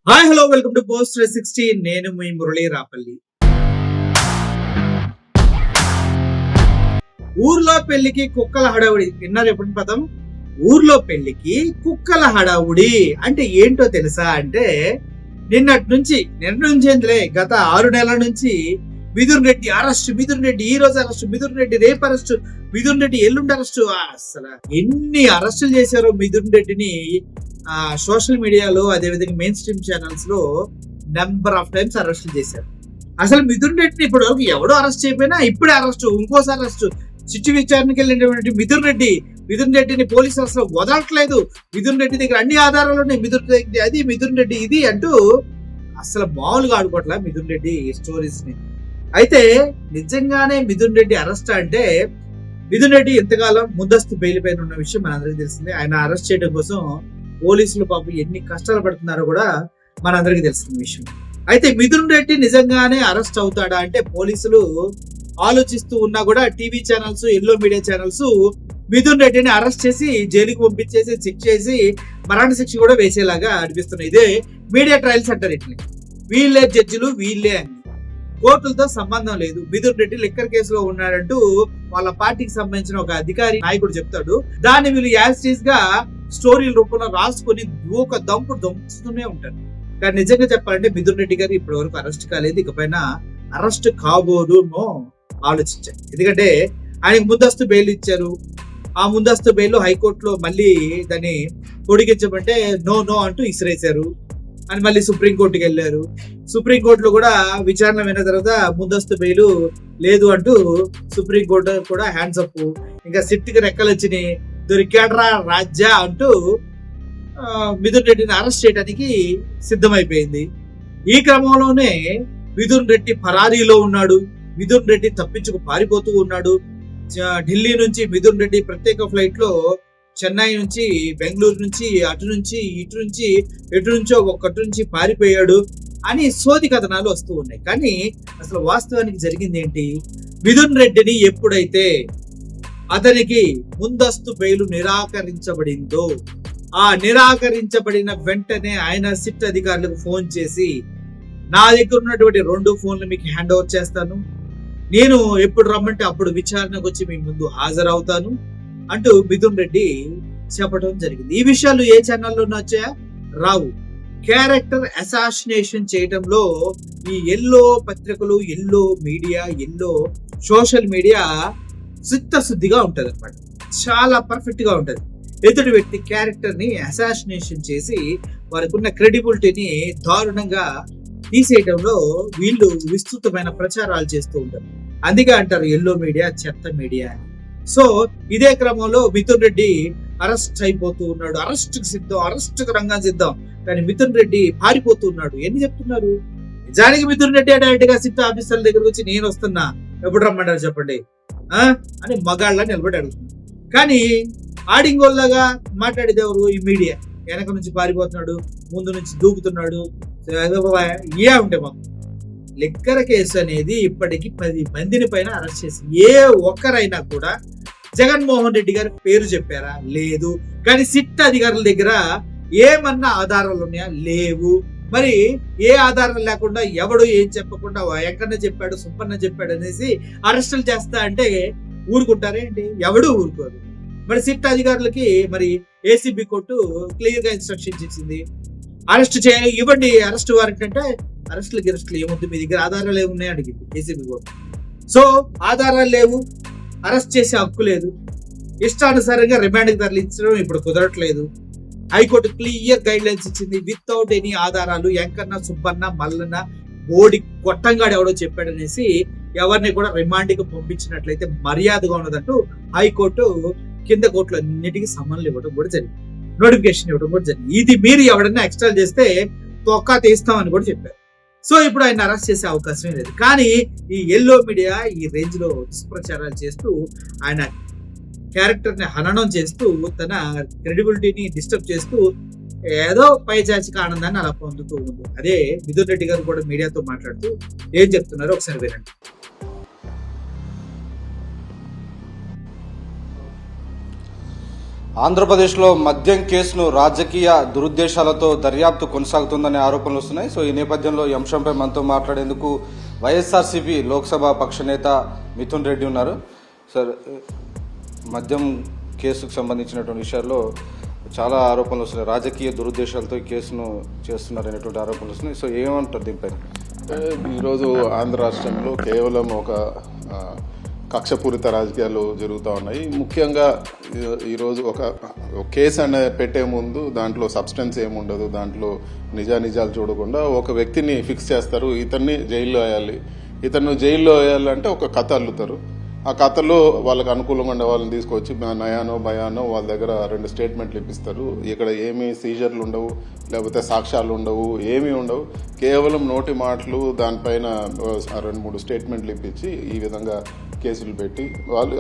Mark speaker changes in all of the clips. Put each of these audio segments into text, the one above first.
Speaker 1: Hi hello welcome to post 360. నేను మీ మురళీ రాపల్లి. ఊర్లో పెళ్లికి కుక్కల హడావుడి విన్నారు ఎప్పుడు పదం? ఊర్లో పెళ్లికి కుక్కల హడావుడి అంటే ఏంటో తెలుసా? అంటే నిన్న నుంచి గత 6 నెలల నుంచి మిథున్ రెడ్డి అరెస్ట్, మిథున్ రెడ్డి ఈ రోజు అరెస్ట్, మిథున్ రెడ్డి రేపు అరెస్ట్, మిథున్ రెడ్డి ఎల్లుండి అరెస్ట్. అసలు ఎన్ని అరెస్టులు చేశారో మిథున్ రెడ్డిని సోషల్ మీడియాలో, అదేవిధంగా మెయిన్ స్ట్రీమ్ ఛానల్స్ లో నెంబర్ ఆఫ్ టైమ్స్ అరెస్టులు చేశారు. అసలు మిథున్ రెడ్డిని ఇప్పటి వరకు ఎవడో అరెస్ట్ చేయకపోయినా ఇప్పుడే అరెస్ట్, ఇంకోసారి అరెస్ట్. సిట్టు విచారణకి వెళ్ళినటువంటి మిథున్ రెడ్డిని పోలీసులు అసలు వదలట్లేదు. మిథున్ రెడ్డి దగ్గర అన్ని ఆధారాలు ఉన్నాయి, మిథున్ రెడ్డి అది, మిథున్ రెడ్డి ఇది అంటూ అసలు మామూలుగా ఆడుకోవట్లా మిథున్ రెడ్డి స్టోరీస్ ని. అయితే నిజంగానే మిథున్ రెడ్డి అరెస్ట్ అంటే, మిథున్ రెడ్డి ఎంతకాలం ముందస్తు బెయిల్ పైన ఉన్న విషయం మనందరికీ తెలిసిందే. ఆయన అరెస్ట్ చేయడం కోసం పోలీసులు పాపం ఎన్ని కష్టాలు పడుతున్నారో కూడా మనందరికీ తెలిసిన విషయం. అయితే మిథున్ రెడ్డి నిజంగానే అరెస్ట్ అవుతాడా అంటే పోలీసులు ఆలోచిస్తూ ఉన్నా కూడా TV channels, yellow media channels Mithun రెడ్డిని అరెస్ట్ చేసి జైలుకి పంపించేసి చెక్ చేసి మరణ శిక్ష కూడా వేసేలాగా అనిపిస్తున్నాయి. ఇదే మీడియా ట్రయల్స్ అంటారు. ఇట్లా వీళ్ళే జడ్జిలు, వీళ్ళే అని. కోర్టులతో సంబంధం లేదు. మిథున్ రెడ్డి లిక్కర్ కేసులో ఉన్నాడంటూ వాళ్ళ పార్టీకి సంబంధించిన ఒక అధికారి నాయకుడు చెప్తాడు. దాన్ని వీళ్ళు యాజిటీస్ గా స్టోరీల రూపంలో రాసుకొని ఒక దంపుతూనే ఉంటారు. కానీ నిజంగా చెప్పాలంటే మిథున్ రెడ్డి గారు ఇప్పటి వరకు అరెస్ట్ కాలేదు, ఇకపైన అరెస్ట్ కాబోదు ఆలోచించారు. ఎందుకంటే ఆయనకు ముందస్తు బెయిల్ ఇచ్చారు. ఆ ముందస్తు బెయిల్ హైకోర్టులో మళ్ళీ దాన్ని పొడిగించమంటే నో అంటూ ఇసిరేశారు అని మళ్ళీ సుప్రీంకోర్టుకి వెళ్ళారు. సుప్రీంకోర్టులో కూడా విచారణ విన్న తర్వాత ముందస్తు బెయిల్ లేదు అంటూ సుప్రీంకోర్టు కూడా హ్యాండ్స్ అప్. ఇంకా సిట్కి రెక్కలు వచ్చినాయి, దొరికాడ్రా రాజ్యా అంటూ మిథున్ రెడ్డిని అరెస్ట్ చేయడానికి సిద్ధమైపోయింది. ఈ క్రమంలోనే మిథున్ రెడ్డి పరారీలో ఉన్నాడు. మిథున్ రెడ్డి తప్పించుకు పారిపోతూ ఉన్నాడు. ఢిల్లీ నుంచి మిథున్ రెడ్డి ప్రత్యేక ఫ్లైట్ లో చెన్నై నుంచి, బెంగళూరు నుంచి, అటు నుంచి ఇటు నుంచి ఎటు నుంచో ఒక్కటి నుంచి పారిపోయాడు అని సోది కథనాలు వస్తూ ఉన్నాయి. కానీ అసలు వాస్తవానికి జరిగింది ఏంటి? మిథున్ రెడ్డిని ఎప్పుడైతే అతనికి ముందస్తు బెయిల్ నిరాకరించబడిందో, ఆ నిరాకరించబడిన వెంటనే ఆయన సిట్ అధికారులకు ఫోన్ చేసి, నా దగ్గర ఉన్నటువంటి 2 ఫోన్లు మీకు హ్యాండ్ ఓవర్ చేస్తాను, నేను ఎప్పుడు రమ్మంటే అప్పుడు విచారణకు వచ్చి మీ ముందు హాజరవుతాను అంటూ మిథున్ రెడ్డి చెప్పడం జరిగింది. ఈ విషయాలు ఏ ఛానల్లోనే వచ్చాయా? రావు. క్యారెక్టర్ అసాసినేషన్ చేయడంలో ఈ ఎల్లో పత్రికలు, yellow media, yellow social media చిత్తశుద్ధిగా ఉంటది అనమాట. చాలా పర్ఫెక్ట్ గా ఉంటది. ఎదుటి వ్యక్తి క్యారెక్టర్ ని అసాసినేషన్ చేసి వారికి ఉన్న క్రెడిబిలిటీని దారుణంగా తీసేయడంలో వీళ్ళు విస్తృతమైన ప్రచారాలు చేస్తూ ఉంటారు. అందుకే అంటారు ఎల్లో మీడియా చెత్త మీడియా అని. సో ఇదే క్రమంలో మిథున్ రెడ్డి అరెస్ట్ అయిపోతూ ఉన్నాడు. అరెస్ట్కి రంగం సిద్ధం. కానీ మిథున్ రెడ్డి పారిపోతూ ఉన్నాడు. ఎన్ని చెప్తున్నారు? నిజానికి మిథున్ రెడ్డి డైరెక్ట్ గా సిట్ ఆఫీసర్ల దగ్గరకు వచ్చి, నేను వస్తున్నా, ఎప్పుడు రమ్మంటారు చెప్పండి అని మగాళ్ళ నిలబడి అడుగుతున్నాడు. కానీ ఆడింగోల్లాగా మాట్లాడేది ఎవరు? ఈ మీడియా. వెనక నుంచి పారిపోతున్నాడు, ముందు నుంచి దూకుతున్నాడు, ఏ ఉంటే మాకు లిక్కర్ కేసు అనేది ఇప్పటికి 10 మందిని పైన అరెస్ట్ చేసి, ఏ ఒక్కరైనా కూడా జగన్మోహన్ రెడ్డి గారి పేరు చెప్పారా? లేదు. కానీ సిట్ అధికారుల దగ్గర ఏమన్నా ఆధారాలు ఉన్నాయా? లేవు. మరి ఏ ఆధారం లేకుండా ఎవడు ఏం చెప్పకుండా వెంకన్న చెప్పాడు, సుబ్బన్న చెప్పాడు అనేసి అరెస్టులు చేస్తా అంటే ఊరుకుంటారే ఏంటి? ఎవడు ఊరుకోరు. మరి సిట్ అధికారులకి మరి ఏసీబీ కోర్టు క్లియర్ గా ఇన్స్ట్రక్షన్స్ ఇచ్చింది, అరెస్ట్ ఇవ్వండి అరెస్ట్ వారెంట్ అంటే, అరెస్టులు ఏముంది, మీ దగ్గర ఆధారాలు ఏమున్నాయి అడిగింది ఏసీబీ కోర్టు. సో ఆధారాలు లేవు, అరెస్ట్ చేసే హక్కు లేదు, ఇష్టానుసారంగా రిమాండ్కి తరలించడం ఇప్పుడు కుదరట్లేదు. హైకోర్టు క్లియర్ గైడ్ లైన్స్ ఇచ్చింది. వితౌట్ ఎనీ ఆధారాలు వెంకన్న, సుబ్బన్న, మల్లన్న, బోడి కొట్టంగాడు ఎవడో చెప్పాడనేసి ఎవరిని కూడా రిమాండ్కి పంపించినట్లయితే మర్యాదగా ఉన్నదంటూ హైకోర్టు కింద కోర్టులు అన్నిటికీ సమన్లు ఇవ్వడం కూడా జరిగింది, నోటిఫికేషన్ ఇవ్వడం కూడా జరిగింది. ఇది మీరు ఎవడన్నా ఎక్స్ట్రా చేస్తే తొక్కా తీస్తామని కూడా చెప్పారు. సో ఇప్పుడు ఆయన అరెస్ట్ చేసే అవకాశమే లేదు. కానీ ఈ ఎల్లో మీడియా ఈ రేంజ్ లో దుష్ప్రచారాలు చేస్తూ ఆయన క్యారెక్టర్ ని హననం చేస్తూ తన క్రెడిబిలిటీని డిస్టర్బ్ చేస్తూ ఏదో పైచాచిక ఆనందాన్ని అలా పొందుతూ ఉంది. అదే మిథున్ రెడ్డి గారు కూడా మీడియాతో మాట్లాడుతూ ఏం చెప్తున్నారో ఒకసారి వినండి.
Speaker 2: ఆంధ్రప్రదేశ్లో మద్యం కేసును రాజకీయ దురుద్దేశాలతో దర్యాప్తు కొనసాగుతుందనే ఆరోపణలు వస్తున్నాయి. సో ఈ నేపథ్యంలో ఈ అంశంపై మనతో మాట్లాడేందుకు వైఎస్ఆర్సీపీ లోక్సభ పక్ష నేత మిథున్ రెడ్డి ఉన్నారు. సార్, మద్యం కేసుకు సంబంధించినటువంటి విషయాల్లో చాలా ఆరోపణలు వస్తున్నాయి. రాజకీయ దురుద్దేశాలతో ఈ కేసును చేస్తున్నారనేటువంటి ఆరోపణలు వస్తున్నాయి. సో ఏమంటారు దీనిపై?
Speaker 3: ఈరోజు ఆంధ్ర రాష్ట్రంలో కేవలం ఒక కక్షపూరిత రాజకీయాలు జరుగుతూ ఉన్నాయి. ముఖ్యంగా ఈరోజు ఒక కేసు అనే పెట్టే ముందు దాంట్లో సబ్స్టెన్స్ ఏముండదు, దాంట్లో నిజాలు చూడకుండా ఒక వ్యక్తిని ఫిక్స్ చేస్తారు, ఇతన్ని జైల్లో వేయాలి. ఇతను జైల్లో వేయాలంటే ఒక కథ అల్లుతారు. ఆ కథలో వాళ్ళకి అనుకూలంగా ఉండే వాళ్ళని తీసుకొచ్చి నయానో భయానో వాళ్ళ దగ్గర 2 స్టేట్మెంట్లు ఇప్పిస్తారు. ఇక్కడ ఏమీ సీజర్లు ఉండవు, లేకపోతే సాక్ష్యాలు ఉండవు, ఏమీ ఉండవు. కేవలం నోటి మాటలు, దానిపైన 2-3 స్టేట్మెంట్లు ఇప్పించి ఈ విధంగా కేసులు పెట్టి వాళ్ళు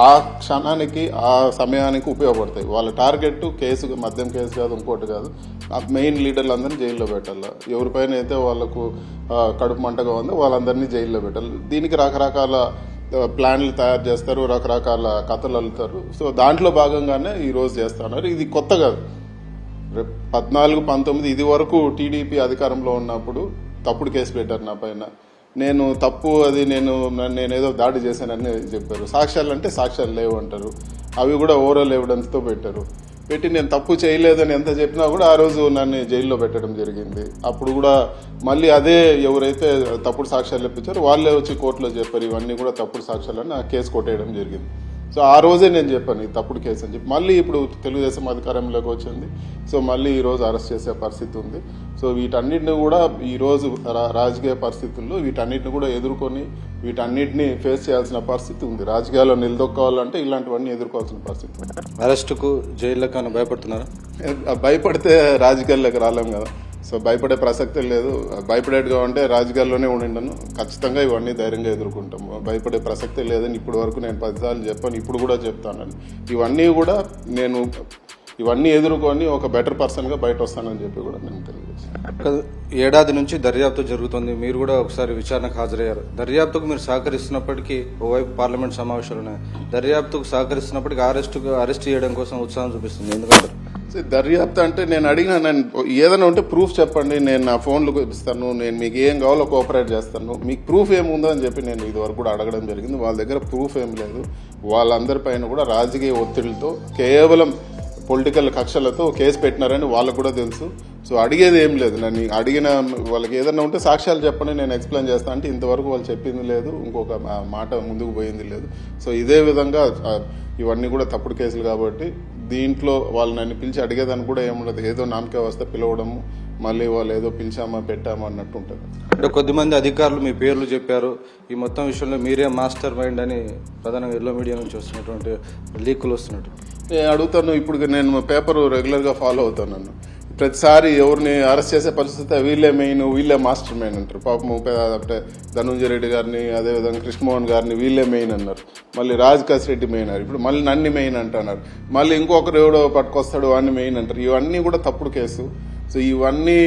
Speaker 3: ఆ క్షణానికి ఆ సమయానికి ఉపయోగపడతాయి. వాళ్ళ టార్గెట్ కేసు మద్యం కేసు కాదు, ఇంకోటి కాదు, మెయిన్ లీడర్లు అందరినీ జైల్లో పెట్టాలి. ఎవరిపైన అయితే వాళ్ళకు కడుపు మంటగా ఉందో వాళ్ళందరినీ జైల్లో పెట్టాలి. దీనికి రకరకాల ప్లాన్లు తయారు చేస్తారు, రకరకాల కథలు అల్లుతారు. సో దాంట్లో భాగంగానే ఈరోజు చేస్తున్నారు. ఇది కొత్త కాదు. 14-19 ఇది వరకు టీడీపీ అధికారంలో ఉన్నప్పుడు తప్పుడు కేసు పెట్టారు నా పైన. నేను తప్పు, అది నేనేదో దాడి చేశానని చెప్పారు. సాక్ష్యాలు అంటే సాక్ష్యాలు లేవు అంటారు. అవి కూడా ఓవరాల్ ఎవిడెన్స్తో పెట్టారు. పెట్టి నేను తప్పు చేయలేదని ఎంత చెప్పినా కూడా ఆ రోజు నన్ను జైల్లో పెట్టడం జరిగింది. అప్పుడు కూడా మళ్ళీ అదే ఎవరైతే తప్పుడు సాక్ష్యాలు ఇప్పించారో వాళ్ళే వచ్చి కోర్టులో చెప్పారు ఇవన్నీ కూడా తప్పుడు సాక్ష్యాలని ఆ కేసు కొట్టేయడం జరిగింది. సో ఆ రోజే నేను చెప్పాను ఇది తప్పుడు కేసు అని చెప్పి. మళ్ళీ ఇప్పుడు తెలుగుదేశం అధికారంలోకి వచ్చింది. సో మళ్ళీ ఈరోజు అరెస్ట్ చేసే పరిస్థితి ఉంది. సో వీటన్నిటిని కూడా ఈరోజు రాజకీయ పరిస్థితుల్లో వీటన్నిటిని కూడా ఎదుర్కొని వీటన్నిటిని ఫేస్ చేయాల్సిన పరిస్థితి ఉంది. రాజకీయాల్లో నిలదొక్కాలంటే ఇలాంటివన్నీ ఎదుర్కోవాల్సిన పరిస్థితి.
Speaker 2: అరెస్టుకు జైళ్ళకు అని భయపడుతున్నారా?
Speaker 3: భయపడితే రాజకీయాల్లోకి రాలేం కదా. సో భయపడే ప్రసక్తే లేదు. భయపడేట్టుగా ఉంటే రాజకీయాల్లోనే ఉండిండను. ఖచ్చితంగా ఇవన్నీ ధైర్యంగా ఎదుర్కొంటాము. భయపడే ప్రసక్తే లేదని ఇప్పటి వరకు నేను 10 సార్లు చెప్పాను, ఇప్పుడు కూడా చెప్తానని. ఇవన్నీ కూడా నేను ఇవన్నీ ఎదుర్కొని ఒక బెటర్ పర్సన్గా బయట వస్తానని చెప్పి కూడా నేను తెలియజేస్తాను.
Speaker 2: ఏడాది నుంచి దర్యాప్తు జరుగుతుంది. మీరు కూడా ఒకసారి విచారణకు హాజరయ్యారు. దర్యాప్తుకు మీరు సహకరిస్తున్నప్పటికీ ఓవైపు పార్లమెంట్ సమావేశాలు ఉన్నాయి. దర్యాప్తుకు సహకరిస్తున్నప్పటికీ అరెస్ట్ చేయడం కోసం ఉత్సాహం చూపిస్తుంది. ఎందుకంటే
Speaker 3: దర్యాప్తు అంటే నేను అడిగిన, నేను ఏదైనా ఉంటే ప్రూఫ్ చెప్పండి, నేను నా ఫోన్లు ఇస్తాను, నేను మీకు ఏం కావాలో కోఆపరేట్ చేస్తాను, మీకు ప్రూఫ్ ఏముందో అని చెప్పి నేను ఇదివరకు కూడా అడగడం జరిగింది. వాళ్ళ దగ్గర ప్రూఫ్ ఏం లేదు. వాళ్ళందరిపైన కూడా రాజకీయ ఒత్తిడితో కేవలం పొలిటికల్ కక్షలతో కేసు పెట్టినారని వాళ్ళకు కూడా తెలుసు. సో అడిగేది ఏం లేదు. నన్ను అడిగిన వాళ్ళకి ఏదైనా ఉంటే సాక్ష్యాలు చెప్పండి, నేను ఎక్స్ప్లెయిన్ చేస్తాను అంటే ఇంతవరకు వాళ్ళు చెప్పింది లేదు, ఇంకొక మాట ముందుకు పోయింది లేదు. సో ఇదే విధంగా ఇవన్నీ కూడా తప్పుడు కేసులు కాబట్టి దీంట్లో వాళ్ళు నన్ను పిలిచి అడిగేదాన్ని కూడా ఏముండదు. ఏదో నామకే వస్తే పిలవడము, మళ్ళీ వాళ్ళు ఏదో పిలిచామా పెట్టామా అన్నట్టు ఉంటుంది.
Speaker 2: అంటే కొద్దిమంది అధికారులు మీ పేర్లు చెప్పారు, ఈ మొత్తం విషయంలో మీరే మాస్టర్ మైండ్ అని ప్రధానంగా ఎల్లో మీడియా నుంచి వస్తున్నటువంటి లీకులు వస్తున్నట్టు
Speaker 3: నేను అడుగుతాను. ఇప్పుడు నేను పేపర్ రెగ్యులర్గా ఫాలో అవుతాను. ప్రతిసారి ఎవరిని అరెస్ట్ చేసే పరిస్థితి వీళ్ళే మెయిన్, వీళ్ళే మాస్టర్ మైండ్ అంటారు. పాపం అంటే ధనుంజయ రెడ్డి గారిని, అదేవిధంగా కృష్ణమోహన్ గారిని వీళ్ళే మెయిన్ అన్నారు. మళ్ళీ రాజకాశ్ రెడ్డి మెయిన్ అన్నారు. ఇప్పుడు మళ్ళీ నన్ను మెయిన్ అంటున్నారు. మళ్ళీ ఇంకొకరు ఎవడో పట్టుకొస్తాడు వాడిని మెయిన్ అంటారు. ఇవన్నీ కూడా తప్పుడు కేసు. సో ఇవన్నీ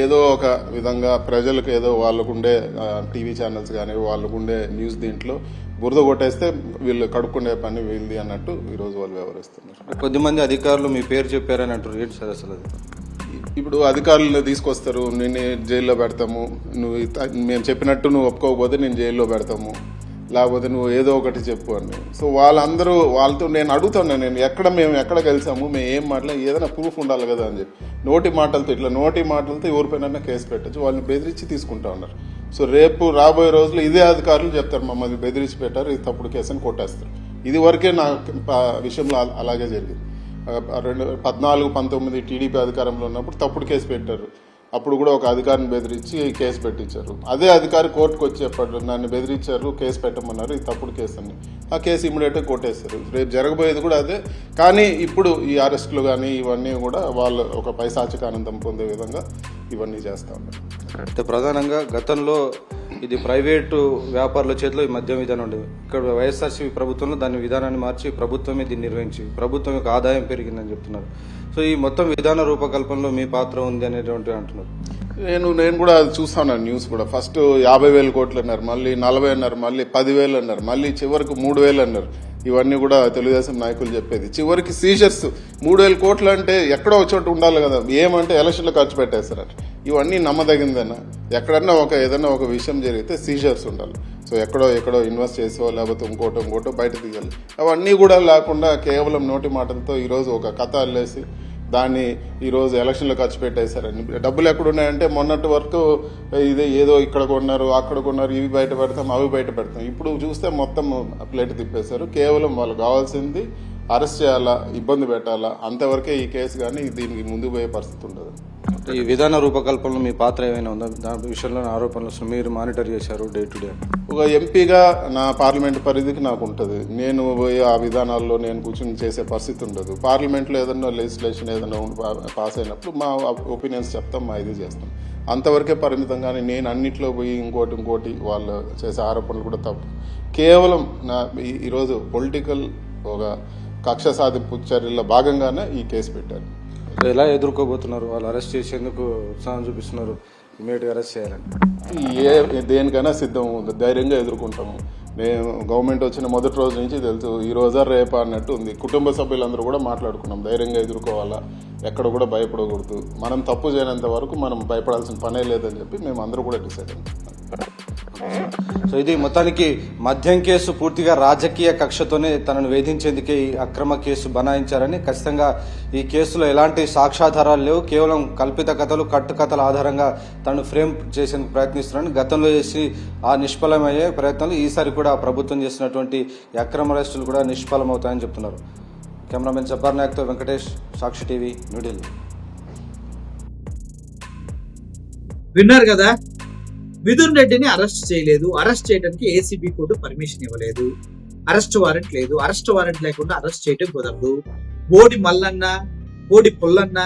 Speaker 3: ఏదో ఒక విధంగా ప్రజలకు ఏదో వాళ్ళకుండే టీవీ ఛానల్స్ కానీ వాళ్ళకుండే న్యూస్ దీంట్లో బురద కొట్టేస్తే వీళ్ళు కడుక్కునే పని వీళ్ళది అన్నట్టు ఈరోజు వాళ్ళు వ్యవహరిస్తున్నారు.
Speaker 2: కొద్దిమంది అధికారులు మీ పేరు చెప్పారని అంటారు. ఏంటి సార్ అసలు అది?
Speaker 3: ఇప్పుడు అధికారులను తీసుకొస్తారు, నేను జైల్లో పెడతాము, నువ్వు మేము చెప్పినట్టు నువ్వు ఒప్పుకోకపోతే నేను జైల్లో పెడతాము, లేకపోతే నువ్వు ఏదో ఒకటి చెప్పు అని. సో వాళ్ళతో నేను అడుగుతాను, నేను మేము ఎక్కడ కలిసాము, మేము ఏం మాట్లాడి ఏదైనా ప్రూఫ్ ఉండాలి కదా అని చెప్పి. నోటి మాటలతో ఎవరిపైన కేసు పెట్టచ్చు, వాళ్ళని బెదిరించి తీసుకుంటా ఉన్నారు. సో రేపు రాబోయే రోజులు ఇదే అధికారులు చెప్తారు మమ్మల్ని బెదిరించి పెట్టారు, ఇది తప్పుడు కేసు అని కొట్టేస్తారు. ఇది వరకే నా విషయంలో అలాగే జరిగింది. 14-19 టీడీపీ అధికారంలో ఉన్నప్పుడు తప్పుడు కేసు పెట్టారు. అప్పుడు కూడా ఒక అధికారిని బెదిరించి కేసు పెట్టించారు. అదే అధికారి కోర్టుకు వచ్చి చెప్పాడు, నన్ను బెదిరించారు, కేసు పెట్టమన్నారు, ఇది తప్పుడు కేసు అని. ఆ కేసు ఇమీడియట్గా కొట్టేస్తారు. రేపు జరగబోయేది కూడా అదే. కానీ ఇప్పుడు ఈ అరెస్టులు కానీ ఇవన్నీ కూడా వాళ్ళు ఒక పైశాచిక ఆనందం పొందే విధంగా ఇవన్నీ చేస్తూ ఉన్నారు.
Speaker 2: అయితే ప్రధానంగా గతంలో ఇది ప్రైవేటు వ్యాపారుల చేతిలో ఈ మద్యం విధానం ఉండేది. ఇక్కడ వైఎస్ఆర్సీపీ ప్రభుత్వంలో దాని విధానాన్ని మార్చి ప్రభుత్వమే దీన్ని నిర్వహించి ప్రభుత్వం యొక్క ఆదాయం పెరిగిందని చెప్తున్నారు. సో ఈ మొత్తం విధాన రూపకల్పనలో మీ పాత్ర ఉంది అనేటువంటి అంటున్నారు.
Speaker 3: నేను కూడా అది చూస్తాను న్యూస్ కూడా. ఫస్ట్ 50,000 కోట్లు అన్నారు, మళ్ళీ 40 అన్నారు, మళ్ళీ 10,000 అన్నారు, మళ్ళీ చివరికి 3,000 అన్నారు. ఇవన్నీ కూడా తెలుగుదేశం నాయకులు చెప్పేది. చివరికి సీజర్స్ 3,000 కోట్లు అంటే ఎక్కడో ఒక చోట ఉండాలి కదా, ఏమంటే ఎలక్షన్లో ఖర్చు పెట్టేస్తారట. ఇవన్నీ నమ్మదగిందేనా? ఎక్కడన్నా ఏదైనా ఒక విషయం జరిగితే సీజర్స్ ఉండాలి. సో ఎక్కడో ఇన్వెస్ట్ చేసో లేకపోతే ఇంకోటో బయట తీయాలి. అవన్నీ కూడా లేకుండా కేవలం నోటి మాటలతో ఈరోజు ఒక కథ అల్లేసి దాన్ని ఈరోజు ఎలక్షన్లో ఖర్చు పెట్టేశారని. డబ్బులు ఎక్కడున్నాయంటే మొన్నటి వరకు ఇదే ఏదో ఇక్కడ కొన్నారు అక్కడ కొన్నారు, ఇవి బయట పెడతాం అవి బయట పెడతాం. ఇప్పుడు చూస్తే మొత్తం ప్లేట్ తిప్పేశారు. కేవలం వాళ్ళు కావాల్సింది అరెస్ట్ చేయాలా, ఇబ్బంది పెట్టాలా, అంతవరకే ఈ కేసు. కానీ దీనికి ముందుకు పోయే పరిస్థితి ఉండదు.
Speaker 2: ఈ విధాన రూపకల్పనలో మీ పాత్ర ఏమైనా ఉందా? దాని విషయంలో ఆరోపణలు వస్తున్నాయి, మీరు మానిటర్ చేశారు డే టు డే.
Speaker 3: ఒక ఎంపీగా నా పార్లమెంట్ పరిధికి నాకు ఉంటుంది. నేను పోయి ఆ విధానాల్లో నేను కూర్చొని చేసే పరిస్థితి ఉండదు. పార్లమెంట్లో ఏదైనా లెజిస్లేషన్ ఏదైనా పాస్ అయినప్పుడు మా ఒపీనియన్స్ చెప్తాం, మా ఇది చేస్తాం. అంతవరకే పరిమితంగానే నేను అన్నిట్లో పోయి ఇంకోటి వాళ్ళు చేసే ఆరోపణలు కూడా తప్పు. కేవలం ఈరోజు పొలిటికల్ ఒక కక్ష సాధింపు చర్యల్లో భాగంగానే ఈ కేసు పెట్టారు.
Speaker 2: ఎలా ఎదుర్కోబోతున్నారు? వాళ్ళు అరెస్ట్ చేసేందుకు ఉత్సాహం చూపిస్తున్నారు, ఇమీడియట్గా అరెస్ట్ చేయాలని.
Speaker 3: దేనికైనా సిద్ధం ఉంది, ధైర్యంగా ఎదుర్కొంటాము. నేను గవర్నమెంట్ వచ్చిన మొదటి రోజు నుంచి తెలుసు ఈ రోజా రేపా అన్నట్టు ఉంది. కుటుంబ సభ్యులందరూ కూడా మాట్లాడుకున్నాం, ధైర్యంగా ఎదుర్కోవాలా, ఎక్కడ కూడా భయపడకూడదు, మనం తప్పు చేయనంత వరకు మనం భయపడాల్సిన పనే లేదని చెప్పి మేము అందరూ కూడా డిసైడ్ అయ్యాం.
Speaker 2: సో ఇది మొత్తానికి మద్యం కేసు పూర్తిగా రాజకీయ కక్షతోనే తనను వేధించేందుకే ఈ అక్రమ కేసు బనాయించారని, ఖచ్చితంగా ఈ కేసులో ఎలాంటి సాక్ష్యాధారాలు లేవు, కేవలం కల్పిత కథలు కట్టుకథల ఆధారంగా తనను ఫ్రేమ్ చేసేందుకు ప్రయత్నిస్తున్నారని, గతంలో చేసి ఆ నిష్ఫలమయ్యే ప్రయత్నాలు ఈసారి కూడా ప్రభుత్వం చేసినటువంటి ఈ అక్రమ అరెస్టులు కూడా నిష్ఫలమవుతాయని చెప్తున్నారు. కెమెరామెన్ జబ్బార్ నాయక్తో వెంకటేష్, సాక్షి టీవీ, న్యూఢిల్లీ.
Speaker 1: విన్నారు కదా, మిథున్ రెడ్డిని అరెస్ట్ చేయలేదు. అరెస్ట్ చేయడానికి ఏసీబీ కోర్టు పర్మిషన్ ఇవ్వలేదు. అరెస్ట్ వారెంట్ లేదు. అరెస్ట్ వారెంట్ లేకుండా అరెస్ట్ చేయడం కుదరదు. బోడి మల్లన్న, బోడి పుల్లన్న,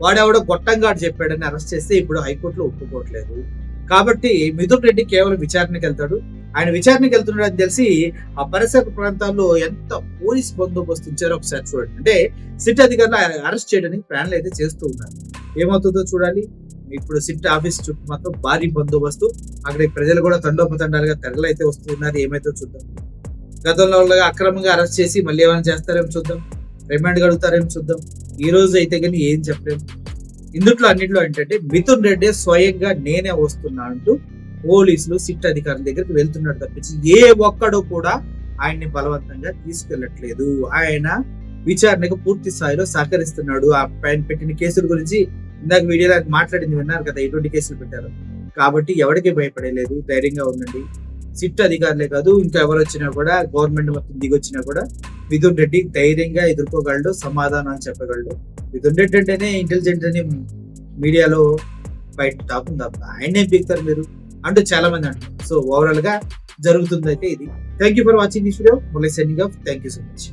Speaker 1: వాడెవడో గొట్టంగాడు చెప్పాడని అరెస్ట్ చేస్తే ఇప్పుడు హైకోర్టులో ఒప్పుకోవట్లేదు. కాబట్టి మిథున్ రెడ్డి కేవలం విచారణకి వెళ్తాడు. ఆయన విచారణకి వెళ్తున్నాడు అని తెలిసి ఆ పరిసర ప్రాంతాల్లో ఎంత పోలీస్ బందోబస్తు ఇచ్చారో ఒకసారి చూడండి. అంటే సిట్ అధికారులు అరెస్ట్ చేయడానికి ప్లాన్లు అయితే చేస్తూ ఉన్నారు. ఏమవుతుందో చూడాలి. ఇప్పుడు సిట్ ఆఫీస్ చుట్టూ మాత్రం భారీ బందోబస్తు, అక్కడ ప్రజలు కూడా తండోపతండాలుగా తెరలైతే వస్తున్నారు. ఏమైతే చూద్దాం. గతంలో అక్రమంగా అరెస్ట్ చేసి మళ్ళీ ఏమైనా చేస్తారేమో చూద్దాం, రిమాండ్ గడుగుతారేమో చూద్దాం. ఈ రోజు అయితే కానీ ఏం చెప్పలేము. అన్నింటిలో ఏంటంటే మిథున్ రెడ్డి స్వయంగా నేనే వస్తున్నా అంటూ పోలీసులు సిట్ అధికారుల దగ్గరికి వెళ్తున్నాడు తప్పించి ఏ ఒక్కడు కూడా ఆయన్ని బలవంతంగా తీసుకెళ్లట్లేదు. ఆయన విచారణకు పూర్తి స్థాయిలో సహకరిస్తున్నాడు. ఆ పైన పెట్టిన కేసుల గురించి ఇందాక వీడియోలో మాట్లాడింది విన్నారు కదా, ఎటువంటి కేసులు పెట్టారు. కాబట్టి ఎవరికి భయపడలేదు, ధైర్యంగా ఉండండి. సిట్ అధికారులే కాదు, ఇంకా ఎవరు వచ్చినా కూడా, గవర్నమెంట్ మొత్తం దిగొచ్చినా కూడా మిథున్ రెడ్డి ధైర్యంగా ఎదుర్కోగలడు, సమాధానాలు చెప్పగలడు. మిథున్ రెడ్డి అంటేనే ఇంటెలిజెంట్ అని మీడియాలో బయట టాక్ ఉంది. ఆయనే పీకుతారు మీరు అంటూ చాలా మంది అంటారు. సో ఓవరాల్ గా జరుగుతుంది అయితే ఇది. Thank you for watching this video. Murali signing off. Thank you so much.